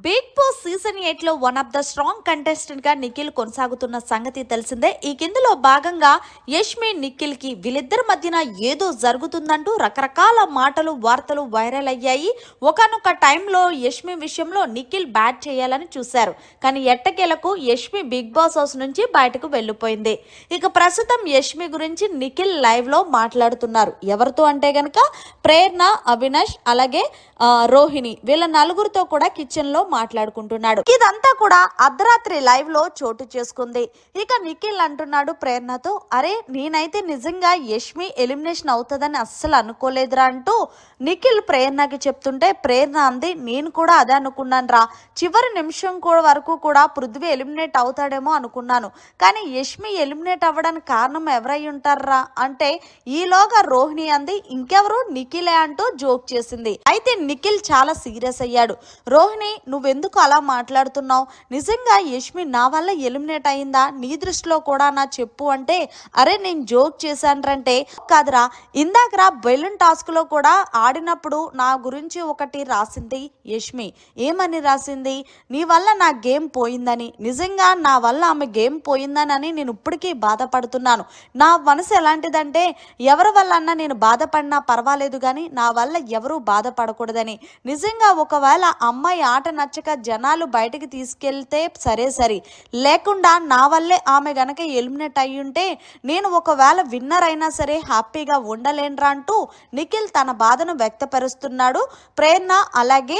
Big boss season 8 లో one of the strong contestant గా నిఖిల్ కొనసాగుతున్న సంగతి తెలిసిందే. ఈ కిందలో భాగంగా యష్మి నిఖిల్ కి వీళ్ళిద్దరి మధ్యన ఏదో జరుగుతుందంటూ రకరకాల మాటలు వార్తలు వైరల్ అయ్యాయి. ఒకనొక టైంలో యష్మి విషయంలో నిఖిల్ బ్యాట్ చేయాలని చూశారు. కానీ ఎట్టకేలకు యష్మి బిగ్ బాస్ హౌస్ నుంచి బయటకు వెళ్ళిపోయింది. ఇక ప్రస్తుతం యష్మి గురించి నిఖిల్ లైవ్ లో మాట్లాడుతున్నారు. ఎవరితో అంటే గనక ప్రేరణ, అవినాష్ అలాగే రోహిణి వీళ్ళ నలుగురితో కూడా కిచెన్ లో మాట్లాడుకుంటున్నాడు. ఇదంతా కూడా అర్ధరాత్రి లైవ్ లో చోటు చేసుకుంది. ఇక నిఖిల్ అంటున్నాడు ప్రేరణతో, అరే నేనైతే నిజంగా యష్మి ఎలిమినేషన్ అవుతుందని అస్సలు అనుకోలేదురా అంటూ నిఖిల్ ప్రేరణకి చెప్తుంటే ప్రేరణ అంది, నేను కూడా అదే అనుకున్నాను రా, చివరి నిమిషం వరకు కూడా పృథ్వీ ఎలిమినేట్ అవుతాడేమో అనుకున్నాను, కానీ యష్మి ఎలిమినేట్ అవ్వడానికి కారణం ఎవరై ఉంటారా అంటే ఈలోగా రోహిణి అంది, ఇంకెవరు నిఖిలే అంటూ జోక్ చేసింది. అయితే నిఖిల్ చాలా సీరియస్ అయ్యాడు. రోహిణి నువ్వెందుకు అలా మాట్లాడుతున్నావు, నిజంగా యష్మి నా వల్ల ఎలిమినేట్ అయిందా, నీ దృష్టిలో కూడా నా చెప్పు అంటే, అరే నేను జోక్ చేశానంటే కాదురా, ఇందాకరా బెలూన్ టాస్క్ లో కూడా ఆడినప్పుడు నా గురించి ఒకటి రాసింది యష్మి. ఏమని రాసింది, నీ వల్ల నా గేమ్ పోయిందని, నిజంగా నా వల్ల ఆమె గేమ్ పోయిందని నేను ఇప్పటికీ బాధపడుతున్నాను. నా మనసు ఎలాంటిదంటే ఎవరి వల్ల అన్నా నేను బాధపడినా పర్వాలేదు కానీ నా వల్ల ఎవరూ బాధపడకూడదని, నిజంగా ఒకవేళ అమ్మాయి ఆట నచ్చక జనాలు బయటకు తీసుకెళ్తే సరే, లేకుండా నా వల్లే ఆమె గనక ఎలిమినేట్ అయ్యుంటే నేను ఒకవేళ విన్నర్ అయినా సరే హ్యాపీగా ఉండలేనరా అంటూ నిఖిల్ తన బాధను వ్యక్తపరుస్తున్నాడు ప్రేరణ అలాగే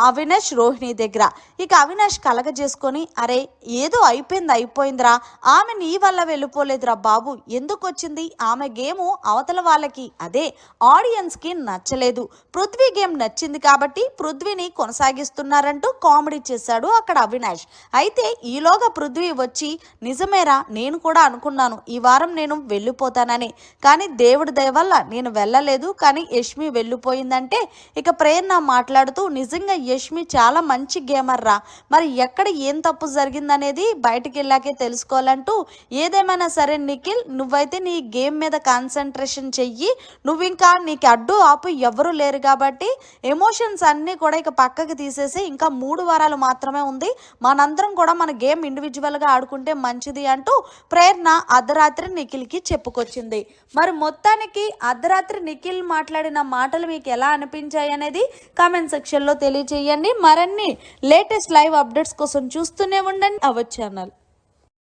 అవినాష్ రోహిణి దగ్గర. ఇక అవినాష్ కలగజేసుకొని, అరే ఏదో అయిపోయిందిరా, ఆమె నీ వల్ల వెళ్ళిపోలేదురా బాబు, ఎందుకు వచ్చింది ఆమె గేము అవతల వాళ్ళకి అదే ఆడియన్స్ కి నచ్చలేదు, పృథ్వీ గేమ్ నచ్చింది కాబట్టి పృథ్వీని కొనసాగిస్తున్నారంటూ కామెడీ చేశాడు అక్కడ అవినాష్. అయితే ఈలోగా పృథ్వీ వచ్చి, నిజమేరా నేను కూడా అనుకున్నాను ఈ వారం నేను వెళ్ళిపోతానని, కానీ దేవుడి దయ వల్ల నేను వెళ్ళలేదు, కానీ యష్మి వెళ్ళిపోయిందంటే ఇక ప్రేరణ మాట్లాడుతూ, నిజంగా యష్మి చాలా మంచి గేమర్ రా, మరి ఎక్కడ ఏం తప్పు జరిగిందనేది బయటికి వెళ్ళాకే తెలుసుకోవాలంటూ, ఏదేమైనా సరే నిఖిల్ నువ్వైతే నీ గేమ్ మీద కాన్సన్ట్రేషన్ చెయ్యి, నువ్వు ఇంకా నీకు అడ్డు ఆపు ఎవరు లేరు కాబట్టి ఎమోషన్స్ అన్నీ కూడా ఇక పక్కకి తీసేసి ఇంకా 3 వారాలు మాత్రమే ఉంది, మనందరం కూడా మన గేమ్ ఇండివిజువల్గా ఆడుకుంటే మంచిది అంటూ ప్రేరణ అర్ధరాత్రి నిఖిల్కి చెప్పుకొచ్చింది. మరి మొత్తానికి అర్ధరాత్రి నిఖిల్ మాట్లాడిన మాటలు మీకు ఎలా అనిపించాయి అనేది కామెంట్ సెక్షన్లో తెలియజేయండి. మరిన్ని లేటెస్ట్ లైవ్ అప్డేట్స్ కోసం చూస్తూనే ఉండండి అవర్ ఛానల్.